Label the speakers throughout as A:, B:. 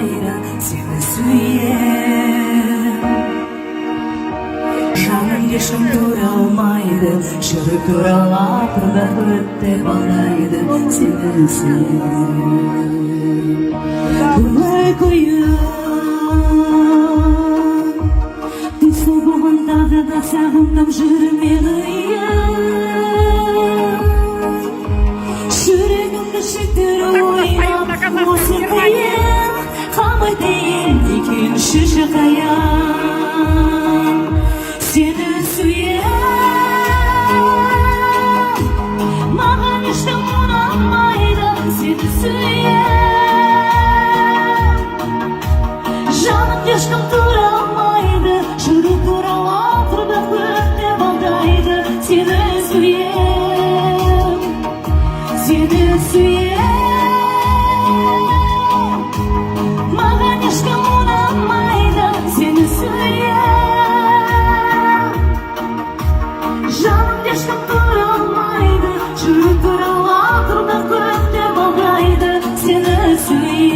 A: алмайды сені сүйем. Жаным ешкім көре алмайды, жүрек туралап бақытты балайды сені сүйем. Көңіл қойып түсі болғандағы да сағындым жүрмені. Жүрегімді шектері ойнап осы қиын қалмай дейін екінші жақаян сені сүйем. Маған ештің ұнамайды сені сүйем. Жаным ешкім тұра алмайды, жүрек туралап бақытты балдайды сені сүйем. Сені сүйем. Маған ешкім ұнамайды сені сүйем. Жаным ешкім тұра алмайды, жүрек туралап бақытты балдайды сені сүйем.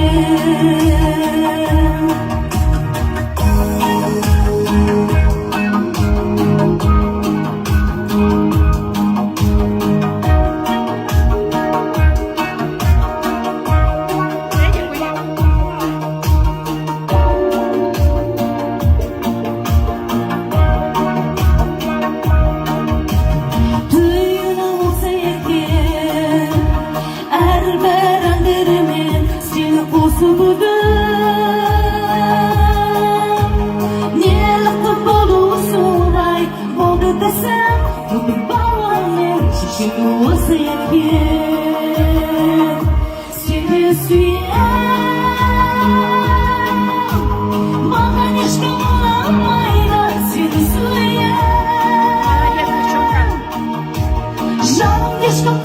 A: Сені сүйем. Маған ешкім ұнамайды сені сүйем. Жаным ешкім